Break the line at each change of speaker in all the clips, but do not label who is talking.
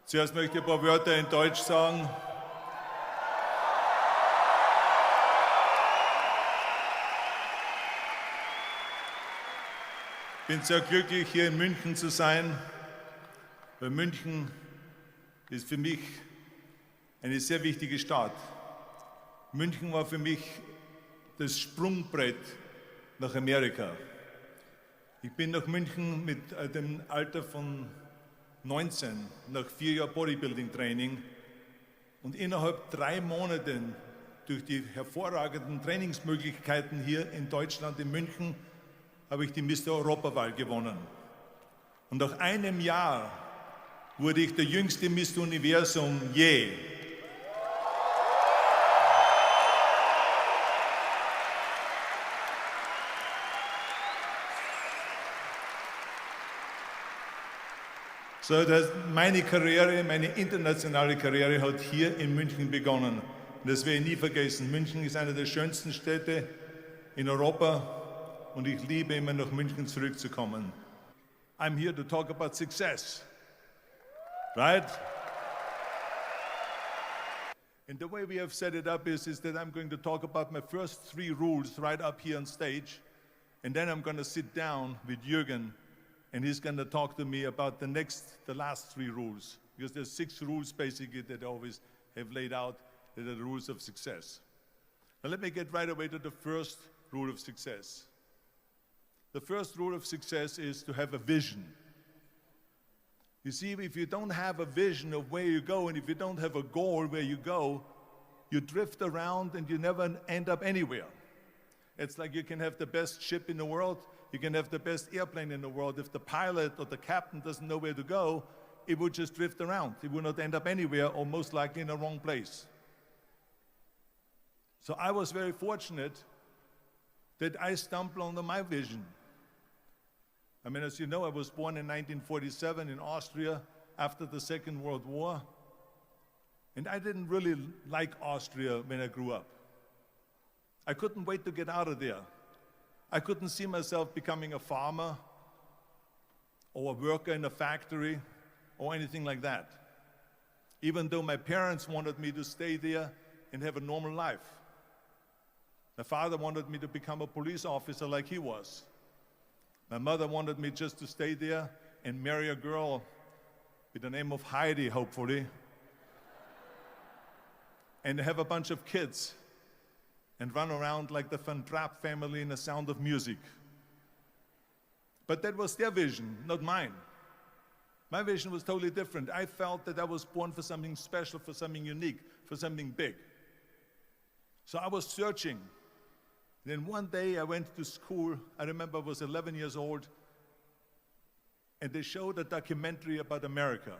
Zuerst möchte ich ein paar Wörter in Deutsch sagen. Ich bin sehr glücklich, hier in München zu sein, weil München ist für mich eine sehr wichtige Stadt. München war für mich das Sprungbrett nach Amerika. Ich bin nach München mit dem Alter von 19, nach 4 Jahren Bodybuilding-Training und innerhalb 3 Monaten durch die hervorragenden Trainingsmöglichkeiten hier in Deutschland, in München, habe ich die Mr. Europawahl gewonnen. Und nach einem Jahr wurde ich der jüngste Mr. Universum je. So, meine Karriere, meine internationale Karriere hat hier in München begonnen. Und das werde ich nie vergessen. München ist eine der schönsten Städte in Europa und ich liebe immer nach München zurückzukommen. I'm here to talk about success, right? And the way we have set it up is that I'm going to talk about my first 3 rules right up here on stage, and then I'm going to sit down with Jürgen, and he's going to talk to me about the last 3 rules, because there's 6 rules basically that I always have laid out that are the rules of success. Now let me get right away to the first rule of success. The first rule of success is to have a vision. You see, if you don't have a vision of where you go, and if you don't have a goal where you go, you drift around and you never end up anywhere. It's like you can have the best ship in the world, you can have the best airplane in the world. If the pilot or the captain doesn't know where to go, it would just drift around. It would not end up anywhere, or most likely in the wrong place. So I was very fortunate that I stumbled onto my vision. I mean, as you know, I was born in 1947 in Austria after the Second World War. And I didn't really like Austria when I grew up. I couldn't wait to get out of there. I couldn't see myself becoming a farmer or a worker in a factory or anything like that, even though my parents wanted me to stay there and have a normal life. My father wanted me to become a police officer like he was. My mother wanted me just to stay there and marry a girl with the name of Heidi, hopefully, and have a bunch of kids and run around like the Van Trapp family in The Sound of Music. But that was their vision, not mine. My vision was totally different. I felt that I was born for something special, for something unique, for something big. So I was searching. Then one day I went to school. I remember I was 11 years old, and they showed a documentary about America.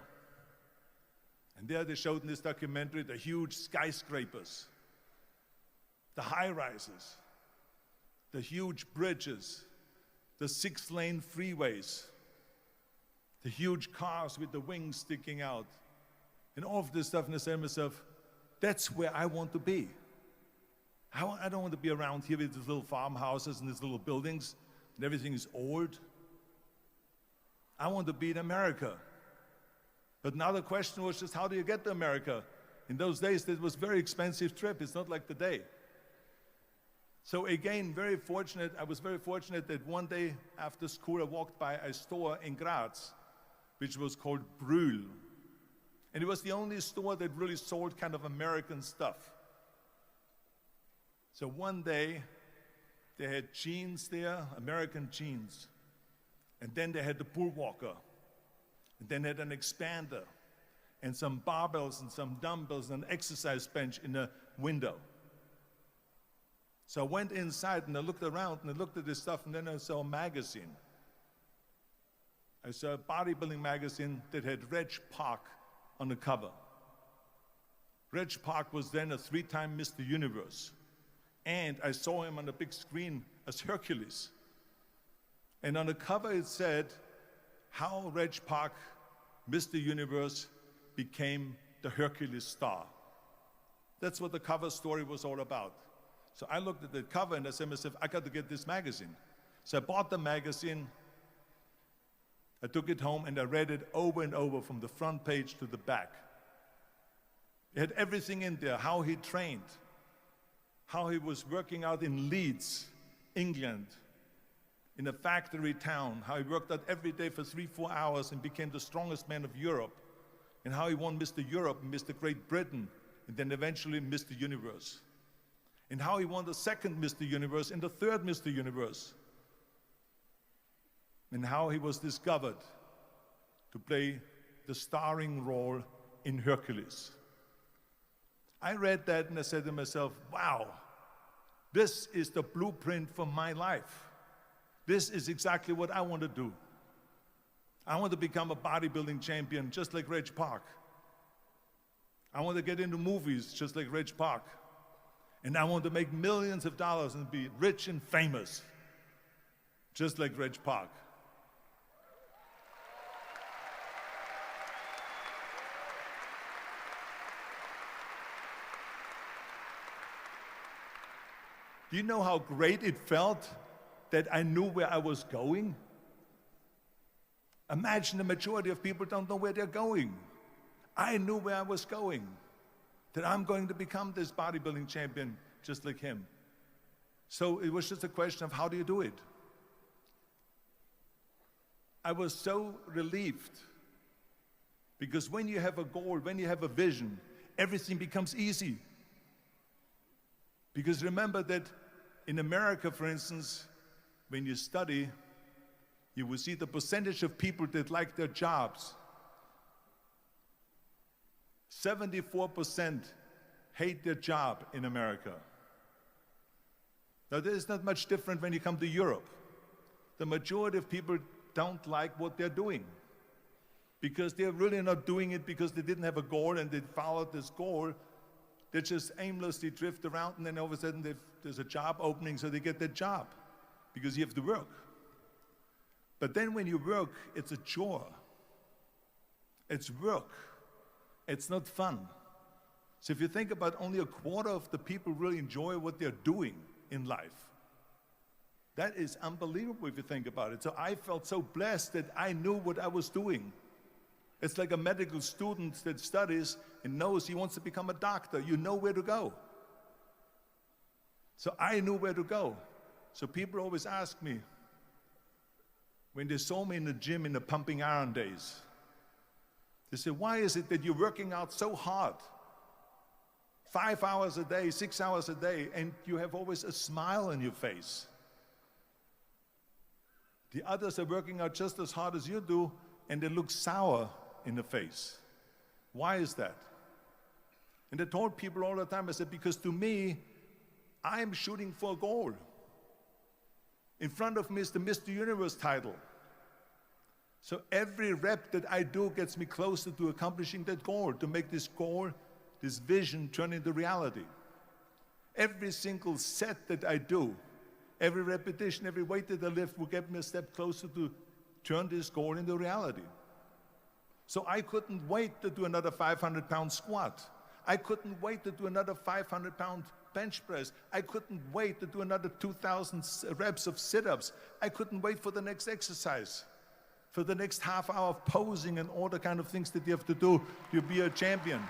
And there they showed in this documentary the huge skyscrapers, the high-rises, the huge bridges, the 6-lane freeways, the huge cars with the wings sticking out, and all of this stuff. And I said to myself, that's where I want to be. I don't want to be around here with these little farmhouses and these little buildings, and everything is old. I want to be in America. But now the question was just, how do you get to America? In those days, it was a very expensive trip. It's not like today. So again, I was very fortunate that one day after school, I walked by a store in Graz, which was called Brühl. And it was the only store that really sold kind of American stuff. So one day, they had jeans there, American jeans. And then they had the bull walker. And then they had an expander, and some barbells and some dumbbells and an exercise bench in the window. So I went inside and I looked around and I looked at this stuff, and then I saw a magazine. I saw a bodybuilding magazine that had Reg Park on the cover. Reg Park was then a 3-time Mr. Universe. And I saw him on the big screen as Hercules. And on the cover it said, how Reg Park, Mr. Universe, became the Hercules star. That's what the cover story was all about. So I looked at the cover and I said to myself, I got to get this magazine. So I bought the magazine, I took it home and I read it over and over from the front page to the back. It had everything in there, how he trained, how he was working out in Leeds, England, in a factory town, how he worked out every day for 3-4 hours and became the strongest man of Europe, and how he won Mr. Europe and Mr. Great Britain, and then eventually Mr. Universe. And how he won the second Mr. Universe and the third Mr. Universe. And how he was discovered to play the starring role in Hercules. I read that and I said to myself, wow, this is the blueprint for my life. This is exactly what I want to do. I want to become a bodybuilding champion just like Reg Park. I want to get into movies just like Reg Park. And I want to make millions of dollars and be rich and famous just like Reg Park. Do you know how great it felt that I knew where I was going? Imagine the majority of people don't know where they're going. I knew where I was going, that I'm going to become this bodybuilding champion just like him. So it was just a question of how do you do it? I was so relieved because when you have a goal, when you have a vision, everything becomes easy. Because remember that in America, for instance, when you study, you will see the percentage of people that like their jobs. 74% hate their job in America. Now, there's not much different when you come to Europe. The majority of people don't like what they're doing because they're really not doing it because they didn't have a goal and they followed this goal. They just aimlessly drift around, and then all of a sudden there's a job opening, so they get that job because you have to work. But then when you work, it's a chore. It's work. It's not fun. So if you think about only a quarter of the people really enjoy what they're doing in life, that is unbelievable if you think about it. So I felt so blessed that I knew what I was doing. It's like a medical student that studies and knows he wants to become a doctor. You know where to go. So I knew where to go. So people always ask me, when they saw me in the gym in the pumping iron days, they say, why is it that you're working out so hard? 5 hours a day, 6 hours a day, and you have always a smile on your face. The others are working out just as hard as you do, and they look sour in the face. Why is that? And I told people all the time, I said, because to me, I'm shooting for a goal. In front of me is the Mr. Universe title. So every rep that I do gets me closer to accomplishing that goal, to make this goal, this vision turn into reality. Every single set that I do, every repetition, every weight that I lift will get me a step closer to turn this goal into reality. So I couldn't wait to do another 500-pound squat. I couldn't wait to do another 500-pound bench press. I couldn't wait to do another 2,000 reps of sit-ups. I couldn't wait for the next exercise, for the next half hour of posing and all the kind of things that you have to do to be a champion.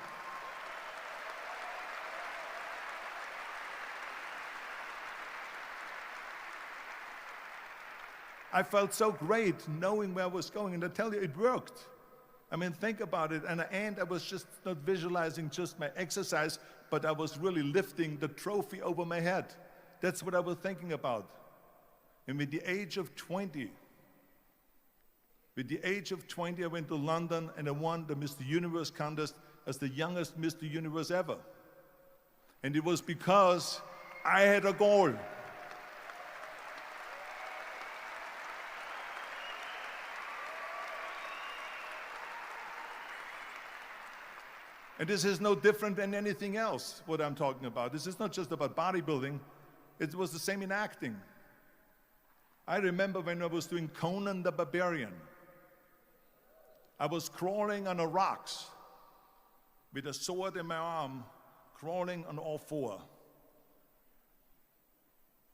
I felt so great knowing where I was going, and I tell you, it worked. I mean, think about it. And I was just not visualizing just my exercise, but I was really lifting the trophy over my head. That's what I was thinking about. And with the age of 20, I went to London and I won the Mr. Universe contest as the youngest Mr. Universe ever. And it was because I had a goal. And this is no different than anything else, what I'm talking about. This is not just about bodybuilding. It was the same in acting. I remember when I was doing Conan the Barbarian. I was crawling on the rocks with a sword in my arm, crawling on all four.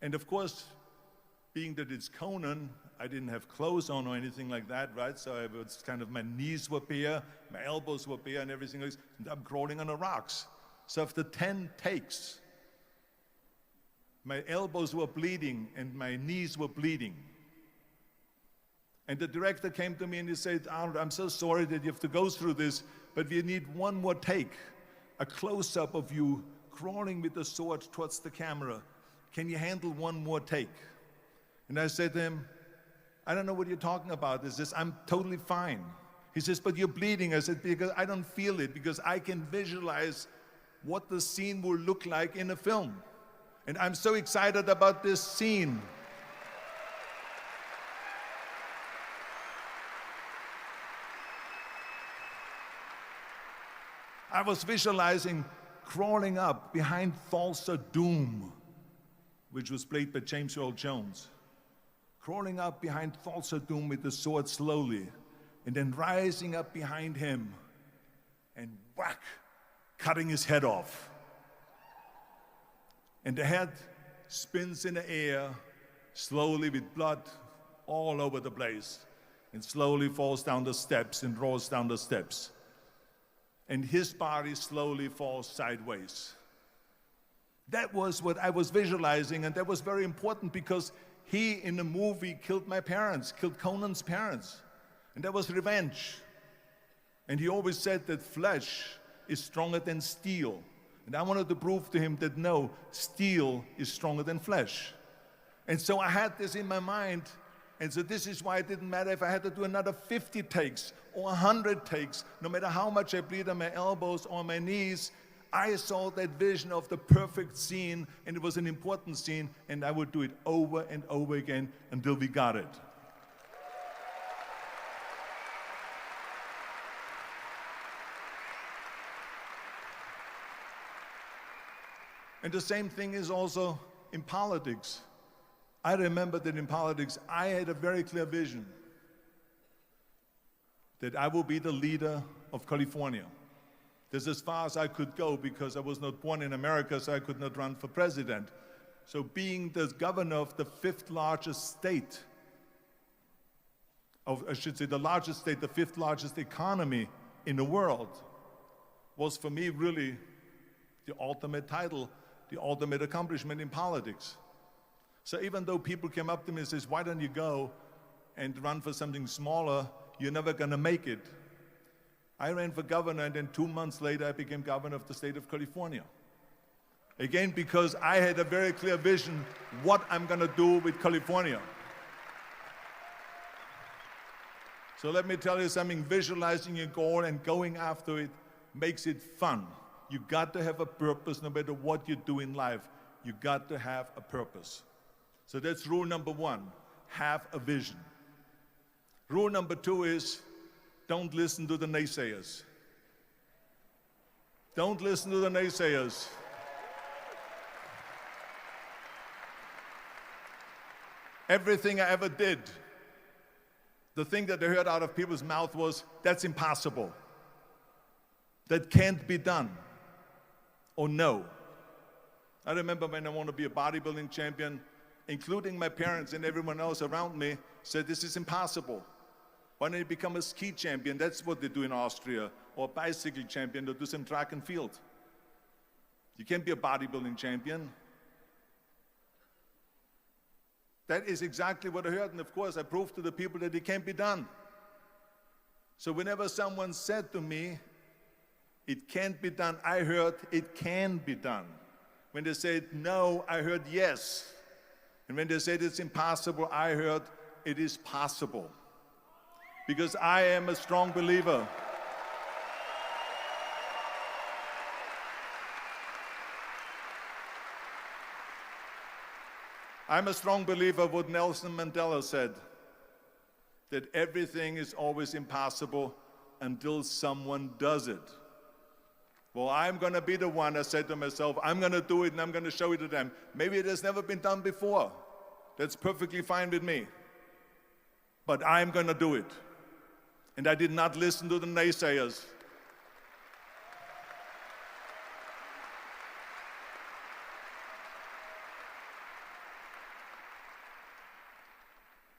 And of course, being that it's Conan, I didn't have clothes on or anything like that, right? So I was kind of, my knees were bare, my elbows were bare and everything else, and I'm crawling on the rocks. So after 10 takes, my elbows were bleeding and my knees were bleeding. And the director came to me and he said, Arnold, I'm so sorry that you have to go through this, but we need one more take, a close-up of you crawling with the sword towards the camera. Can you handle one more take? And I said to him, I don't know what you're talking about. He says, I'm totally fine. He says, but you're bleeding. I said, because I don't feel it, because I can visualize what the scene will look like in a film. And I'm so excited about this scene. I was visualizing crawling up behind Thulsa Doom, which was played by James Earl Jones. Crawling up behind Thulsa Doom with the sword slowly, and then rising up behind him and whack, cutting his head off. And the head spins in the air, slowly with blood all over the place, and slowly falls down the steps and rolls down the steps. And his body slowly falls sideways. That was what I was visualizing, and that was very important because he, in the movie, killed my parents, killed Conan's parents. And that was revenge. And he always said that flesh is stronger than steel. And I wanted to prove to him that no, steel is stronger than flesh. And so I had this in my mind. And so this is why it didn't matter if I had to do another 50 takes or 100 takes, no matter how much I bleed on my elbows or my knees. I saw that vision of the perfect scene, and it was an important scene, and I would do it over and over again until we got it. And the same thing is also in politics. I remember that in politics, I had a very clear vision that I will be the leader of California. That's as far as I could go because I was not born in America, so I could not run for president. So being the governor of the fifth largest state, I should say the largest state, the fifth largest economy in the world, was for me really the ultimate title, the ultimate accomplishment in politics. So even though people came up to me and says, why don't you go and run for something smaller, you're never gonna make it. I ran for governor, and then 2 months later, I became governor of the state of California. Again, because I had a very clear vision what I'm going to do with California. So let me tell you something, visualizing your goal and going after it makes it fun. You got to have a purpose no matter what you do in life. You got to have a purpose. So that's rule number one, have a vision. Rule number two is, don't listen to the naysayers. Don't listen to the naysayers. Everything I ever did, the thing that I heard out of people's mouth was, that's impossible. That can't be done. Or no. I remember when I wanted to be a bodybuilding champion, including my parents and everyone else around me, said this is impossible. Why don't you become a ski champion? That's what they do in Austria. Or a bicycle champion, or do some track and field. You can't be a bodybuilding champion. That is exactly what I heard, and of course I proved to the people that it can't be done. So whenever someone said to me, it can't be done, I heard it can be done. When they said no, I heard yes. And when they said it's impossible, I heard it is possible. Because I am a strong believer. I'm a strong believer of what Nelson Mandela said, that everything is always impossible until someone does it. Well, I'm going to be the one, I said to myself, I'm going to do it and I'm going to show it to them. Maybe it has never been done before. That's perfectly fine with me. But I'm going to do it. And I did not listen to the naysayers.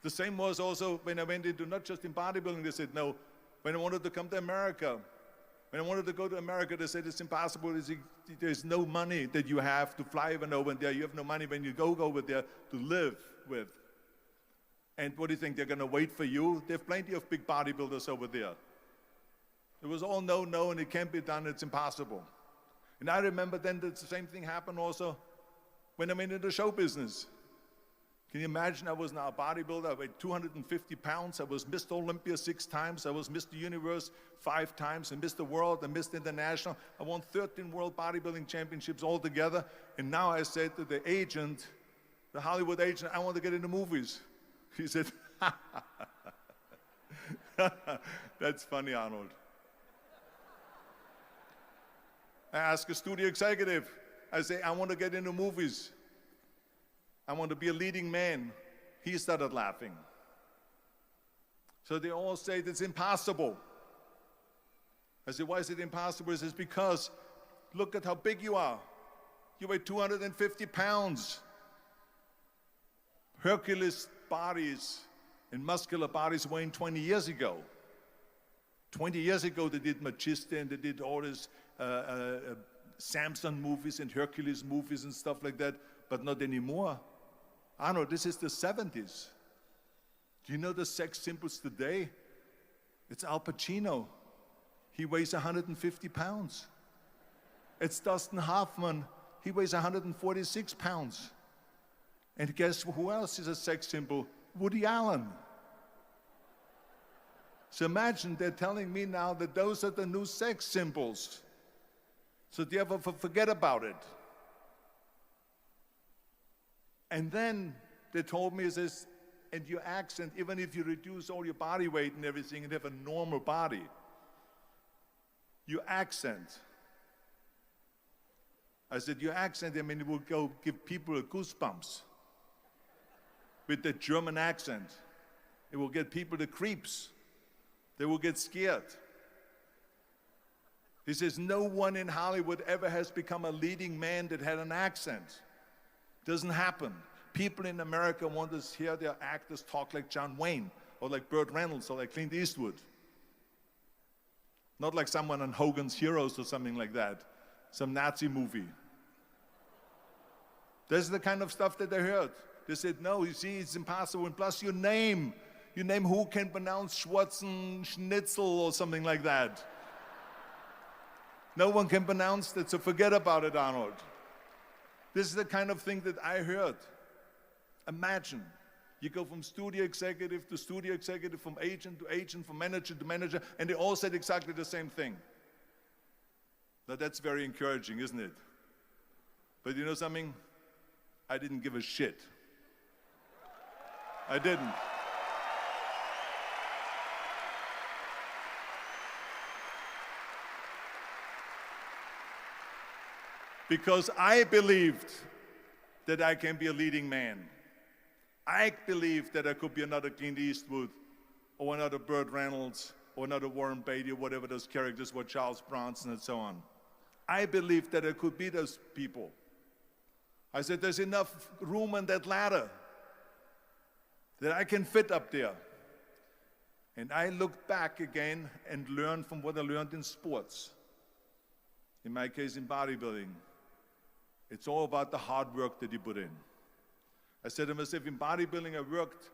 The same was also when I went into, not just in bodybuilding, they said no. When I wanted to come to America, when I wanted to go to America, they said it's impossible. There's no money that you have to fly even over there. You have no money when you go over there to live with. And what do you think, they're going to wait for you? They have plenty of big bodybuilders over there. It was all no, no, and it can't be done, it's impossible. And I remember then that the same thing happened also when I went into the show business. Can you imagine? I was now a bodybuilder. I weighed 250 pounds. I was Mr. Olympia 6 times. I was Mr. Universe 5 times, and Mr. World and Mr. International. I won 13 World Bodybuilding Championships altogether. And now I said to the agent, the Hollywood agent, I want to get into movies. He said, that's funny, Arnold. I asked a studio executive, I say, I want to get into movies. I want to be a leading man. He started laughing. So they all say it's impossible. I said, why is it impossible? He says, because look at how big you are. You weigh 250 pounds. Hercules bodies and muscular bodies weighing 20 years ago. 20 years ago, they did Machista and they did all these Samson movies and Hercules movies and stuff like that, but not anymore. Arnold, this is the 70s. Do you know the sex symbols today? It's Al Pacino. He weighs 150 pounds. It's Dustin Hoffman. He weighs 146 pounds. And guess who else is a sex symbol? Woody Allen. So imagine they're telling me now that those are the new sex symbols. So do you ever forget about it? And then they told me, this, and your accent, even if you reduce all your body weight and everything and have a normal body, your accent. I said, your accent, I mean, it will go give people goosebumps. With the German accent, it will get people the creeps. They will get scared. He says, no one in Hollywood ever has become a leading man that had an accent. Doesn't happen. People in America want to hear their actors talk like John Wayne, or like Burt Reynolds, or like Clint Eastwood. Not like someone on Hogan's Heroes or something like that, some Nazi movie. This is the kind of stuff that they heard. They said, no, you see, it's impossible. And plus your name who can pronounce Schwarzenegger or something like that. No one can pronounce that, so forget about it, Arnold. This is the kind of thing that I heard. Imagine, you go from studio executive to studio executive, from agent to agent, from manager to manager, and they all said exactly the same thing. Now that's very encouraging, isn't it? But you know something? I didn't give a shit. I didn't. Because I believed that I can be a leading man. I believed that I could be another Clint Eastwood, or another Burt Reynolds, or another Warren Beatty, or whatever those characters were, Charles Bronson, and so on. I believed that I could be those people. I said, there's enough room on that ladder that I can fit up there. And I looked back again and learned from what I learned in sports. In my case, in bodybuilding. It's all about the hard work that you put in. I said to myself, in bodybuilding, I worked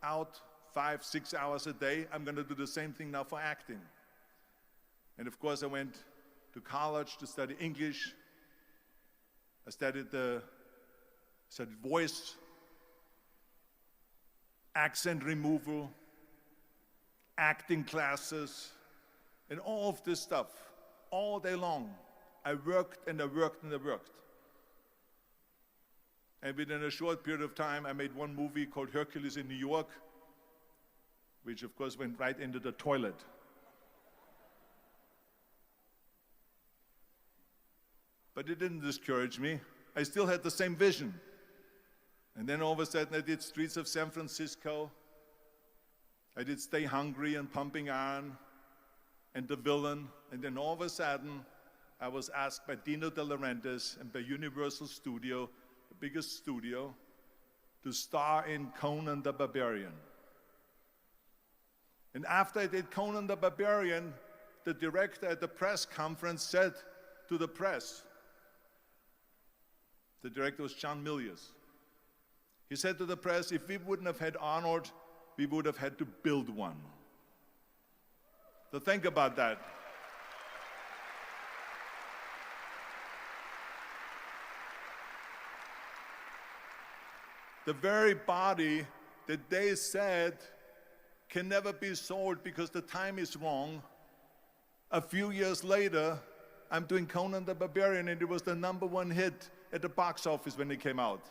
out 5-6 hours a day. I'm going to do the same thing now for acting. And of course, I went to college to study English. I studied voice, accent removal, acting classes, and all of this stuff, all day long. I worked and I worked and I worked. And within a short period of time, I made one movie called Hercules in New York, which of course went right into the toilet. But it didn't discourage me. I still had the same vision. And then all of a sudden I did Streets of San Francisco. I did Stay Hungry and Pumping Iron and The Villain. And then all of a sudden I was asked by Dino De Laurentiis and by Universal Studio, the biggest studio, to star in Conan the Barbarian. And after I did Conan the Barbarian, the director at the press conference said to the press, the director was John Milius. He said to the press, if we wouldn't have had Arnold, we would have had to build one. So think about that. The very body that they said can never be sold because the time is wrong. A few years later, I'm doing Conan the Barbarian, and it was the #1 hit at the box office when it came out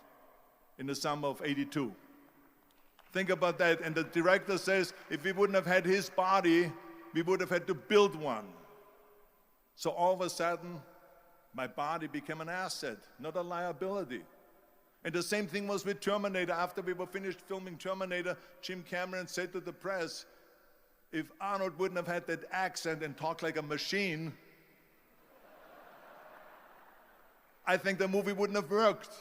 in the summer of '82. Think about that. And the director says, if we wouldn't have had his body, we would have had to build one. So all of a sudden, my body became an asset, not a liability. And the same thing was with Terminator. After we were finished filming Terminator, Jim Cameron said to the press, if Arnold wouldn't have had that accent and talked like a machine, I think the movie wouldn't have worked.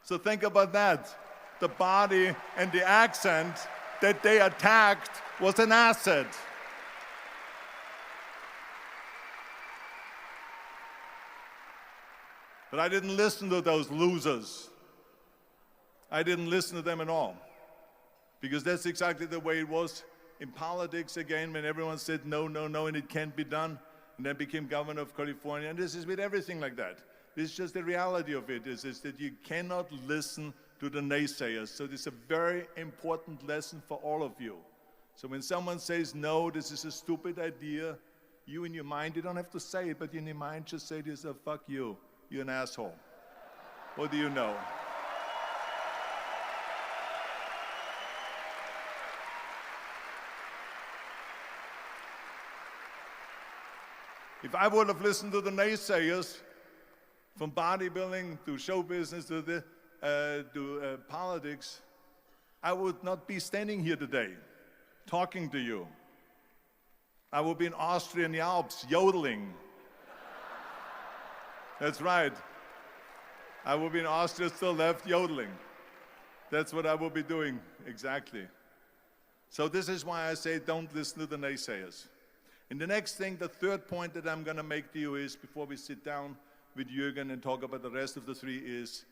So think about that. The body and the accent that they attacked was an asset. But I didn't listen to those losers. I didn't listen to them at all. Because that's exactly the way it was in politics again, when everyone said no, no, no, and it can't be done, and then became governor of California. And this is with everything like that. This is just the reality of it, is that you cannot listen to the naysayers. So this is a very important lesson for all of you. So when someone says, no, this is a stupid idea, you in your mind, you don't have to say it, but in your mind just say to yourself, fuck you. You're an asshole. What do you know? If I would have listened to the naysayers, from bodybuilding to show business to politics, I would not be standing here today talking to you. I would be in Austria in the Alps yodeling. That's right. I will be in Austria, still left, yodeling. That's what I will be doing, exactly. So this is why I say don't listen to the naysayers. And the next thing, the third point that I'm going to make to you is, before we sit down with Jürgen and talk about the rest of the three, is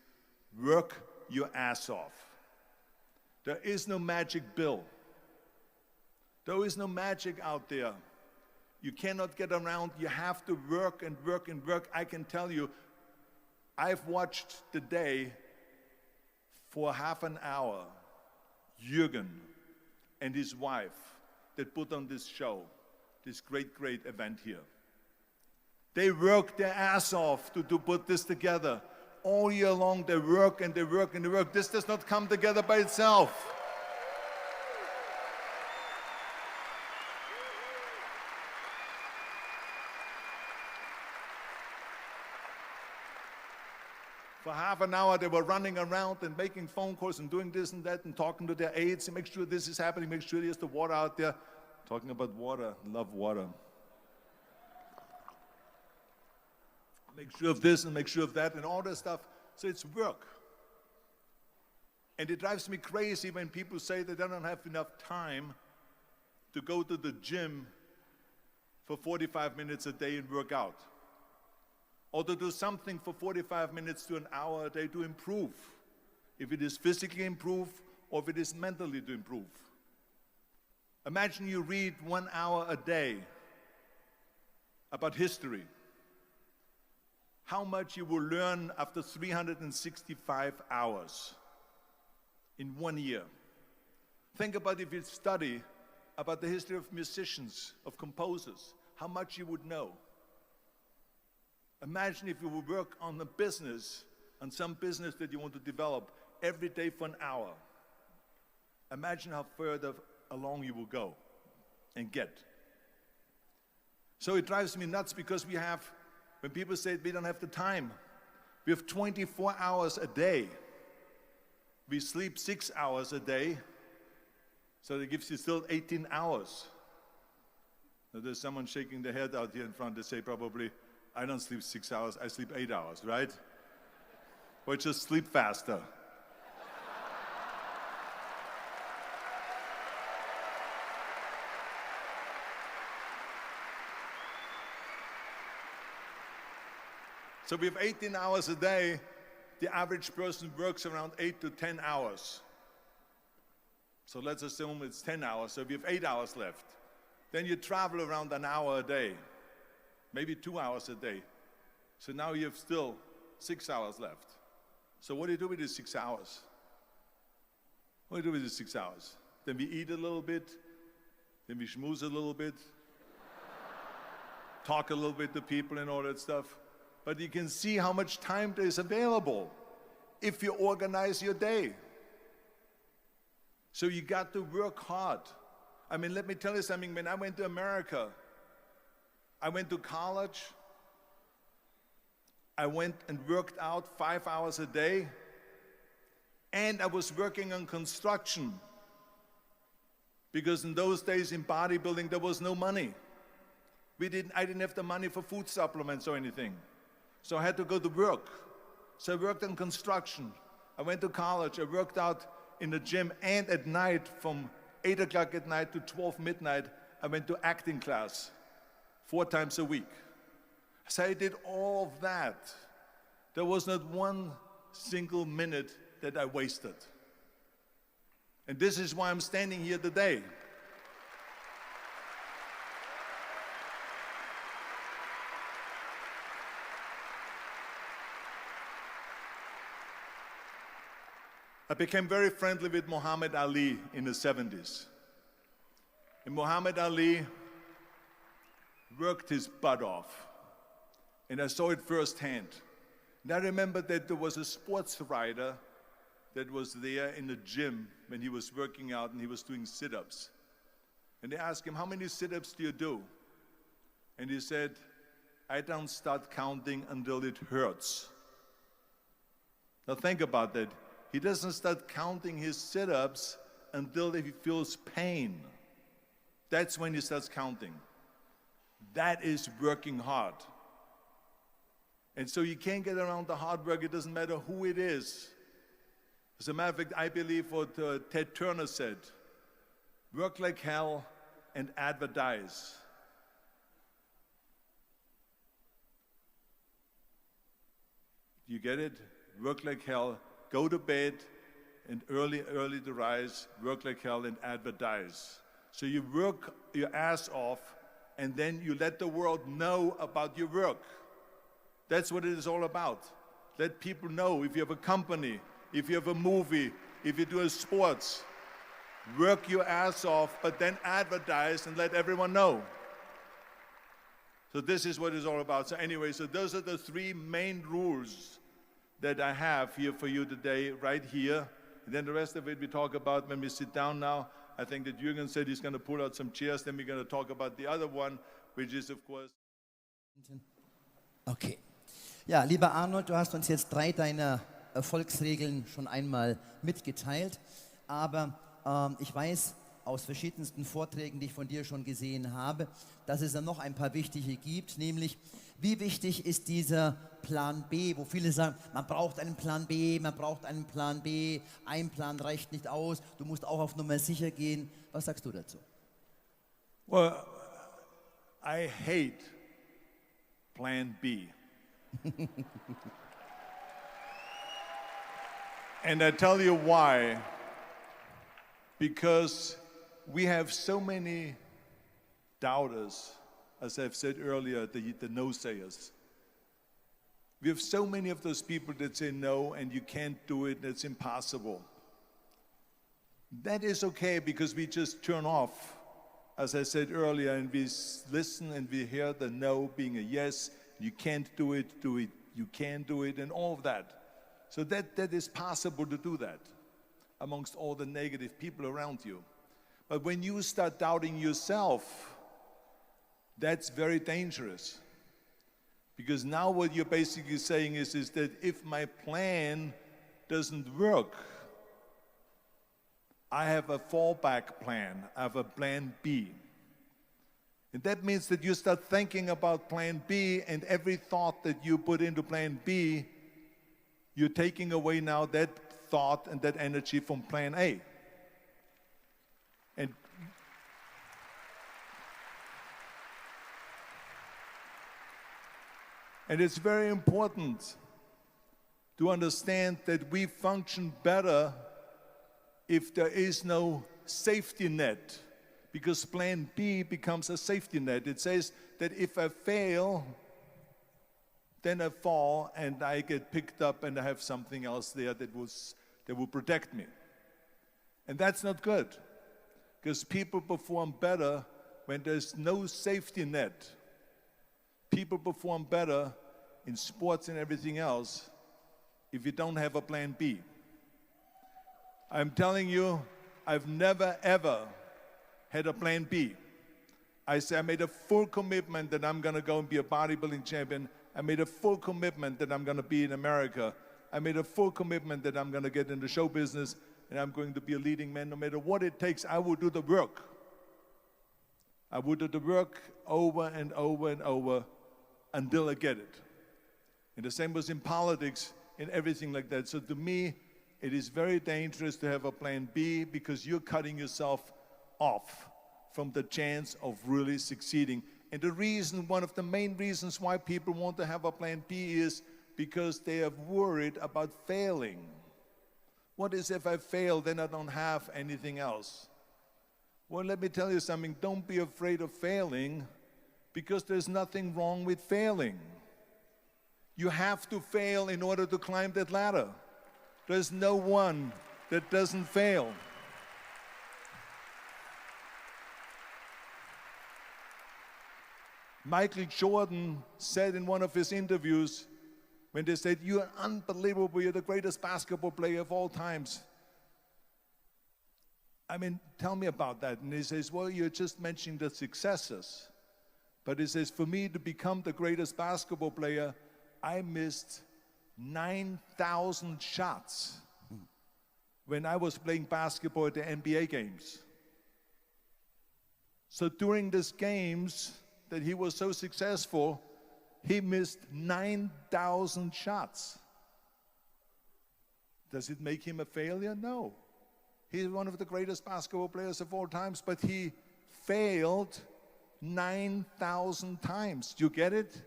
work your ass off. There is no magic pill. There is no magic out there. You cannot get around. You have to work and work and work. I can tell you, I've watched the day for half an hour, Jürgen and his wife that put on this show, this great, great event here. They work their ass off to put this together. All year long, they work and they work and they work. This does not come together by itself. For half an hour, they were running around and making phone calls and doing this and that and talking to their aides and make sure this is happening, make sure there's the water out there. Talking about water, love water. Make sure of this and make sure of that and all that stuff. So it's work. And it drives me crazy when people say that they don't have enough time to go to the gym for 45 minutes a day and work out. Or to do something for 45 minutes to an hour a day to improve. If it is physically improve or if it is mentally to improve. Imagine you read 1 hour a day about history. How much you will learn after 365 hours in 1 year. Think about if you study about the history of musicians, of composers, how much you would know. Imagine if you would work on a business, on some business that you want to develop every day for an hour. Imagine how further along you will go and get. So it drives me nuts because we have, when people say we don't have the time, we have 24 hours a day. We sleep 6 hours a day, so that gives you still 18 hours. Now there's someone shaking their head out here in front. They say probably, I don't sleep 6 hours, I sleep 8 hours, right? Or just sleep faster. So we have 18 hours a day. The average person works around 8 to 10 hours. So let's assume it's 10 hours, so we have 8 hours left. Then you travel around an hour a day, maybe 2 hours a day. So now you have still 6 hours left. So what do you do with these 6 hours? What do you do with these 6 hours? Then we eat a little bit, then we schmooze a little bit, talk a little bit to people and all that stuff. But you can see how much time there is available if you organize your day. So you got to work hard. I mean, let me tell you something. When I went to America, I went to college. I went and worked out 5 hours a day. And I was working on construction. Because in those days in bodybuilding, there was no money. I didn't have the money for food supplements or anything. So I had to go to work. So I worked on construction. I went to college. I worked out in the gym, and at night, from 8 o'clock at night to 12 midnight, I went to acting class 4 times a week. So I did all of that. There was not one single minute that I wasted. And this is why I'm standing here today. I became very friendly with Muhammad Ali in the 70s. And Muhammad Ali worked his butt off. And I saw it firsthand. And I remember that there was a sports writer that was there in the gym when he was working out and he was doing sit-ups. And they asked him, how many sit-ups do you do? And he said, I don't start counting until it hurts. Now think about that. He doesn't start counting his sit-ups until he feels pain. That's when he starts counting. That is working hard. And so you can't get around the hard work. It doesn't matter who it is. As a matter of fact, I believe what Ted Turner said, work like hell and advertise. You get it? Work like hell. Go to bed and early to rise, work like hell and advertise. So you work your ass off and then you let the world know about your work. That's what it is all about. Let people know. If you have a company, if you have a movie, if you do a sports, work your ass off, but then advertise and let everyone know. So this is what it's all about. So anyway, so those are the 3 main rules that I have here for you today, right here. And then the rest of it we talk about when we sit down now. I think that Jürgen said he's going to pull out some chairs. Then we're going to talk about the other one, which is, of course...
Okay. Ja, lieber Arnold, du hast uns jetzt 3 deiner Erfolgsregeln schon einmal mitgeteilt. Aber ich weiß aus verschiedensten Vorträgen, die ich von dir schon gesehen habe, dass es dann noch ein paar wichtige gibt, nämlich wie wichtig ist dieser Plan B, wo viele sagen, man braucht einen Plan B, man braucht einen Plan B, ein Plan reicht nicht aus, du musst auch auf Nummer sicher gehen. Was sagst du dazu?
Well, I hate Plan B. And I tell you why. Because we have so many doubters, as I've said earlier, the no-sayers. We have so many of those people that say no, and you can't do it, and it's impossible. That is okay, because we just turn off, as I said earlier, and we listen and we hear the no being a yes. You can't do it, you can do it, and all of that. So that is possible to do that amongst all the negative people around you. But when you start doubting yourself, that's very dangerous. Because now what you're basically saying is that if my plan doesn't work, I have a fallback plan, I have a plan B. And that means that you start thinking about plan B, and every thought that you put into plan B, you're taking away now that thought and that energy from plan A. And And it's very important to understand that we function better if there is no safety net, because plan B becomes a safety net. It says that if I fail, then I fall and I get picked up and I have something else there that will protect me. And that's not good, because people perform better when there's no safety net. People perform better in sports and everything else if you don't have a plan B. I'm telling you, I've never ever had a plan B. I made a full commitment that I'm gonna go and be a bodybuilding champion. I made a full commitment that I'm gonna be in America. I made a full commitment that I'm gonna get in the show business and I'm going to be a leading man. No matter what it takes, I will do the work. I will do the work over and over and over until I get it. And the same was in politics, in everything like that. So to me, it is very dangerous to have a plan B, because you're cutting yourself off from the chance of really succeeding. And the reason, one of the main reasons why people want to have a plan B is because they are worried about failing. What is if I fail, then I don't have anything else? Well, let me tell you something. Don't be afraid of failing, because there's nothing wrong with failing. You have to fail in order to climb that ladder. There's no one that doesn't fail. Michael Jordan said in one of his interviews, when they said, "You're unbelievable, you're the greatest basketball player of all times." I mean, tell me about that. And he says, "Well, you're just mentioning the successes." But he says, "For me to become the greatest basketball player, I missed 9,000 shots when I was playing basketball at the NBA games." So during these games that he was so successful, he missed 9,000 shots. Does it make him a failure? No. He's one of the greatest basketball players of all times, but he failed 9,000 times. Do you get it?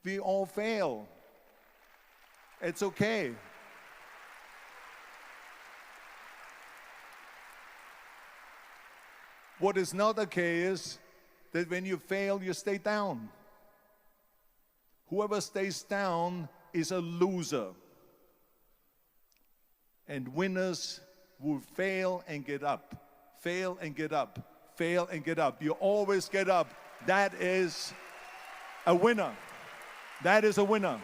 We all fail. It's okay. What is not okay is that when you fail, you stay down. Whoever stays down is a loser. And winners will fail and get up, fail and get up, fail and get up. You always get up. That is a winner. That is a winner.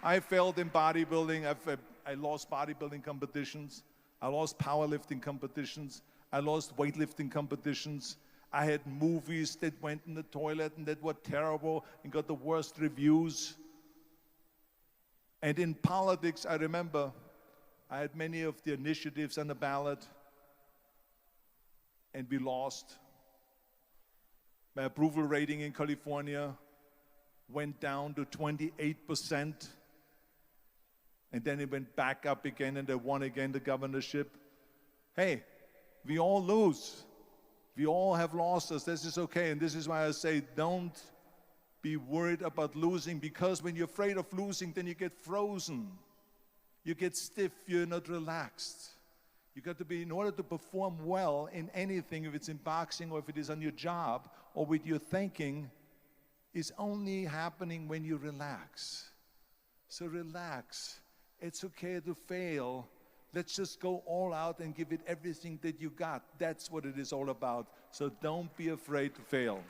I failed in bodybuilding. I lost bodybuilding competitions. I lost powerlifting competitions. I lost weightlifting competitions. I had movies that went in the toilet and that were terrible and got the worst reviews. And in politics, I remember I had many of the initiatives on the ballot, and we lost. My approval rating in California went down to 28%, and then it went back up again, and I won again the governorship. Hey, we all lose. We all have losses. This is okay, and this is why I say don't be worried about losing, because when you're afraid of losing, then you get frozen. You get stiff, you're not relaxed. You got to be, in order to perform well in anything, if it's in boxing or if it is on your job or with your thinking, is only happening when you relax. So relax. It's okay to fail. Let's just go all out and give it everything that you got. That's what it is all about. So don't be afraid to fail.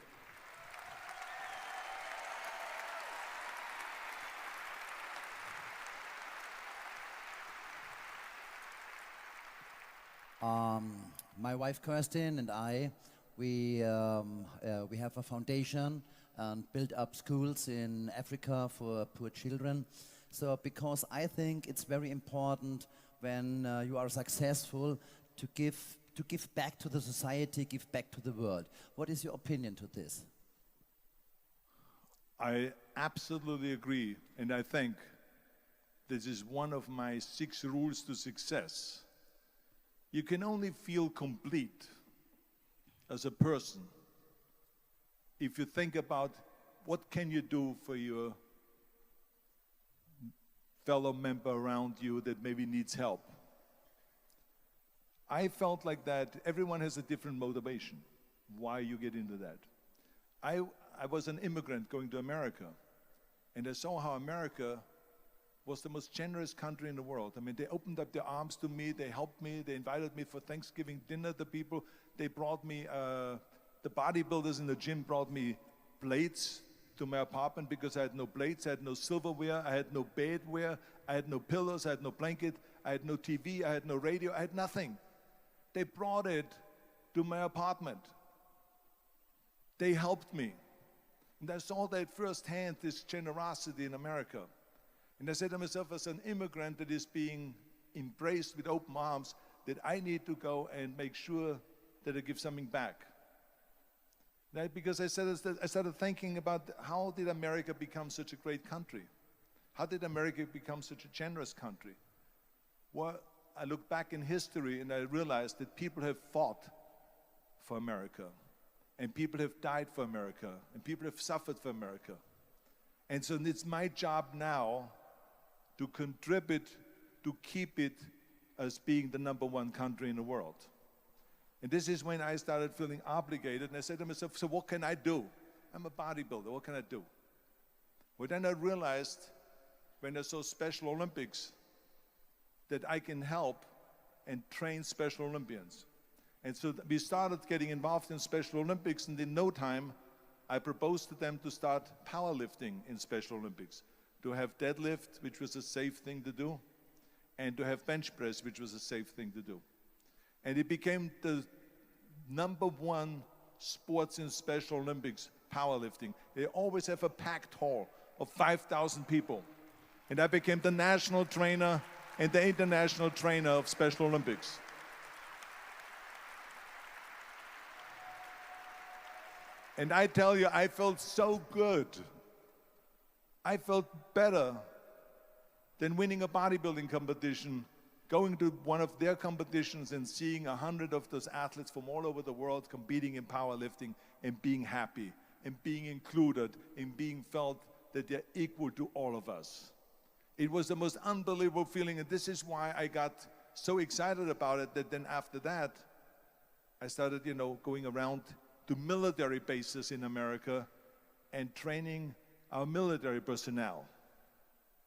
My wife Kirsten and I, we have a foundation and build up schools in Africa for poor children. So because I think it's very important when you are successful to give back to the society, give back to the world. What is your opinion to this?
I absolutely agree, and I think this is one of my 6 rules to success. You can only feel complete as a person if you think about what can you do for your fellow member around you that maybe needs help. I felt like that everyone has a different motivation, why you get into that. I was an immigrant going to America, and I saw how America was the most generous country in the world. I mean, they opened up their arms to me, they helped me, they invited me for Thanksgiving dinner, the people. They brought me, the bodybuilders in the gym brought me plates to my apartment because I had no plates, I had no silverware, I had no bedware, I had no pillows, I had no blanket, I had no TV, I had no radio, I had nothing. They brought it to my apartment. They helped me. And I saw that firsthand, this generosity in America. And I said to myself, as an immigrant that is being embraced with open arms, that I need to go and make sure that I give something back. Because I started thinking about how did America become such a great country? How did America become such a generous country? Well, I look back in history and I realized that people have fought for America, and people have died for America, and people have suffered for America. And so it's my job now to contribute to keep it as being the #1 country in the world. And this is when I started feeling obligated, and I said to myself, so what can I do? I'm a bodybuilder, what can I do? Well, then I realized when I saw Special Olympics that I can help and train Special Olympians. And so we started getting involved in Special Olympics, and in no time, I proposed to them to start powerlifting in Special Olympics, to have deadlift, which was a safe thing to do, and to have bench press, which was a safe thing to do. And it became the #1 sports in Special Olympics, powerlifting. They always have a packed hall of 5,000 people. And I became the national trainer and the international trainer of Special Olympics. And I tell you, I felt so good. I felt better than winning a bodybuilding competition, going to one of their competitions and seeing 100 of those athletes from all over the world competing in powerlifting and being happy and being included and being felt that they're equal to all of us. It was the most unbelievable feeling, and this is why I got so excited about it that then after that, I started, going around to military bases in America and training our military personnel.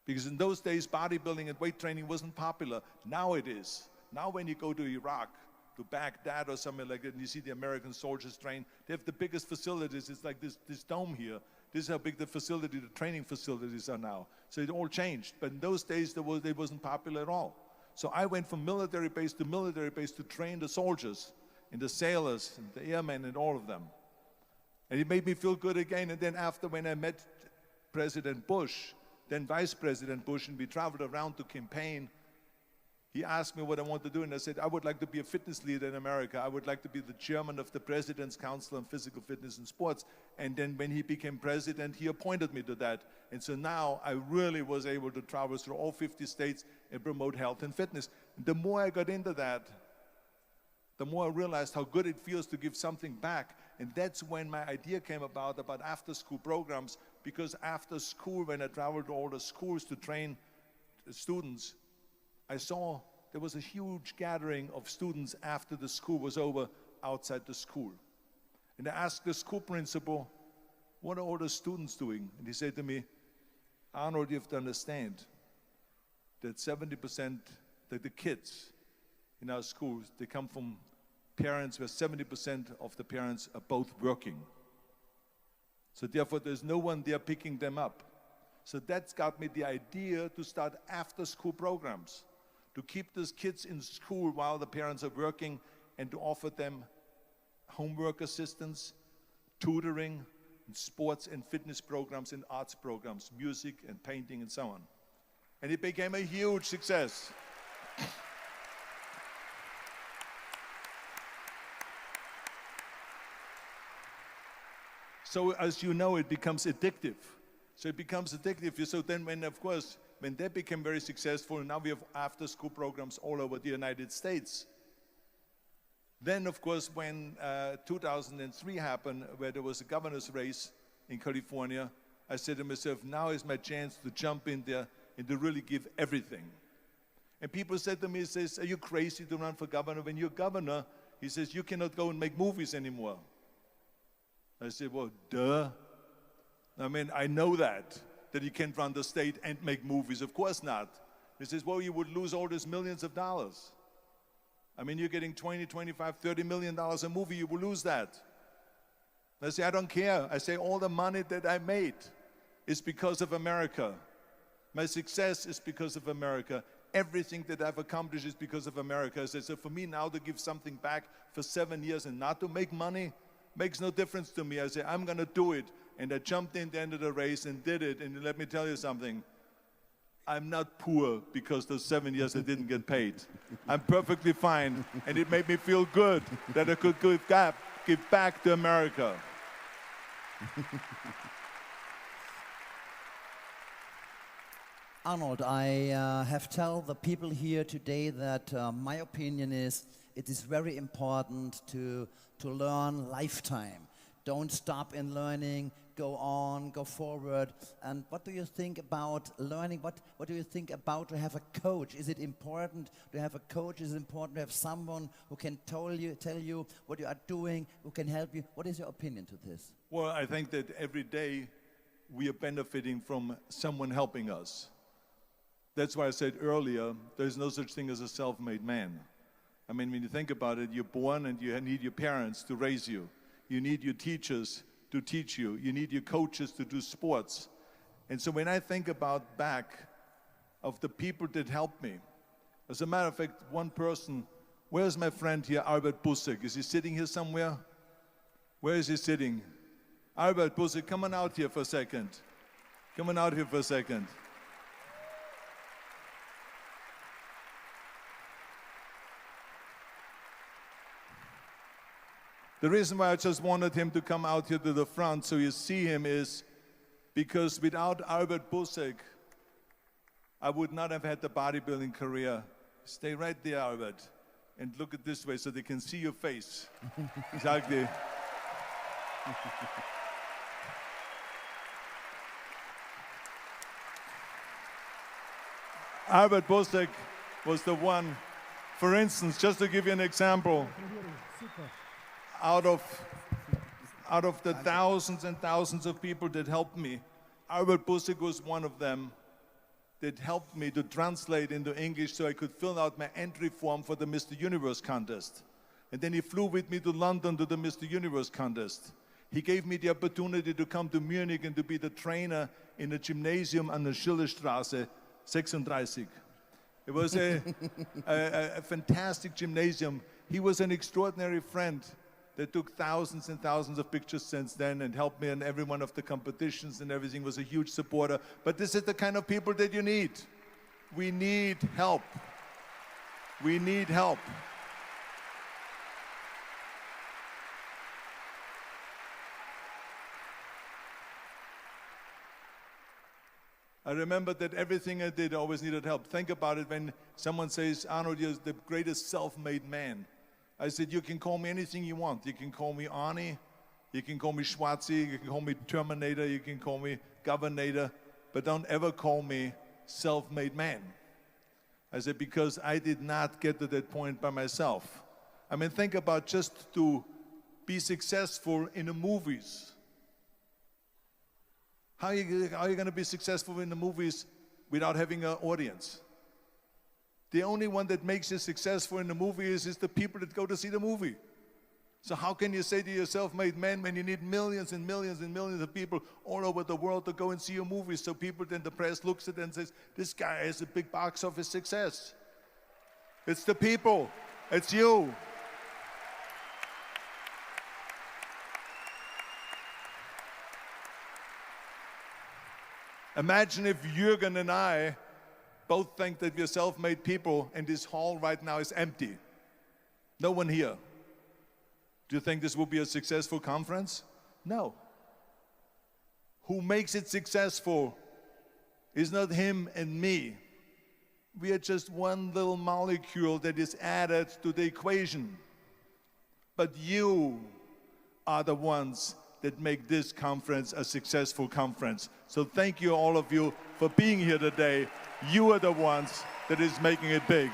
Because in those days, bodybuilding and weight training wasn't popular. Now it is. Now when you go to Iraq, to Baghdad or somewhere like that, and you see the American soldiers train, they have the biggest facilities. It's like this dome here. This is how big the training facilities are now. So it all changed. But in those days, it wasn't popular at all. So I went from military base to train the soldiers and the sailors and the airmen and all of them. And it made me feel good again. And then after, when I met President Bush, then Vice President Bush, and we traveled around to campaign, he asked me what I want to do, and I said, I would like to be a fitness leader in America. I would like to be the chairman of the President's Council on Physical Fitness and Sports. And then when he became president, he appointed me to that. And so now I really was able to travel through all 50 states and promote health and fitness. And the more I got into that, the more I realized how good it feels to give something back. And that's when my idea came about after-school programs, because after school, when I traveled to all the schools to train students, I saw there was a huge gathering of students after the school was over outside the school. And I asked the school principal, what are all the students doing? And he said to me, Arnold, you have to understand that 70%, that the kids in our schools, they come from parents where 70% of the parents are both working. So therefore, there's no one there picking them up. So that's got me the idea to start after-school programs, to keep those kids in school while the parents are working, and to offer them homework assistance, tutoring, and sports and fitness programs and arts programs, music and painting and so on. And it became a huge success. So as you know, it becomes addictive. So it becomes addictive. So then when, of course, when they became very successful, now we have after-school programs all over the United States. Then, of course, when 2003 happened, where there was a governor's race in California, I said to myself, now is my chance to jump in there and to really give everything. And people said to me, he says, are you crazy to run for governor? When you're governor, he says, you cannot go and make movies anymore. I said, well, duh. I mean, I know that you can't run the state and make movies. Of course not. He says, well, you would lose all these millions of dollars. I mean, you're getting 20, 25, $30 million a movie, you will lose that. I say, I don't care. I say, all the money that I made is because of America. My success is because of America. Everything that I've accomplished is because of America. I say, so for me now to give something back for 7 years and not to make money makes no difference to me. I say, I'm going to do it. And I jumped in the end of the race and did it. And let me tell you something. I'm not poor because those 7 years I didn't get paid. I'm perfectly fine. And it made me feel good that I could give back to America.
Arnold, I have told the people here today that my opinion is it is very important to learn lifetime. Don't stop in learning, go on, go forward. And what do you think about learning? What do you think about to have a coach? Is it important to have a coach? Is it important to have someone who can tell you what you are doing, who can help you? What is your opinion to this?
Well, I think that every day we are benefiting from someone helping us. That's why I said earlier, there's no such thing as a self-made man. I mean, when you think about it, you're born and you need your parents to raise you. You need your teachers to teach you. You need your coaches to do sports. And so when I think about back of the people that helped me, as a matter of fact, one person, where's my friend here, Albert Bussek? Is he sitting here somewhere? Where is he sitting? Albert Bussek, come on out here for a second. Come on out here for a second. The reason why I just wanted him to come out here to the front so you see him is because without Albert Bussek, I would not have had the bodybuilding career. Stay right there, Albert, and look at this way so they can see your face. Exactly. Albert Bussek was the one, for instance, just to give you an example, out of the thousands and thousands of people that helped me, Albert Bussek was one of them that helped me to translate into English so I could fill out my entry form for the Mr. Universe contest. And then he flew with me to London to the Mr. Universe contest. He gave me the opportunity to come to Munich and to be the trainer in a gymnasium on the Schillerstraße 36. It was a fantastic gymnasium. He was an extraordinary friend that took thousands and thousands of pictures since then and helped me in every one of the competitions and everything, was a huge supporter. But this is the kind of people that you need. We need help. We need help. I remember that everything I did, I always needed help. Think about it when someone says, Arnold, you're the greatest self-made man. I said, you can call me anything you want. You can call me Arnie, you can call me Schwarzi, you can call me Terminator, you can call me Governator, but don't ever call me self-made man. I said, because I did not get to that point by myself. I mean, think about just to be successful in the movies. How are you going to be successful in the movies without having an audience? The only one that makes you successful in the movie is the people that go to see the movie. So how can you say to yourself, made man, when you need millions and millions and millions of people all over the world to go and see your movies, so people, then the press looks at it and says, this guy has a big box office success. It's the people. It's you. Imagine if Jürgen and I both think that we're self-made people and this hall right now is empty. No one here. Do you think this will be a successful conference? No. Who makes it successful is not him and me. We are just one little molecule that is added to the equation. But you are the ones that make this conference a successful conference. So thank you, all of you, for being here today. You are the ones that is making it big.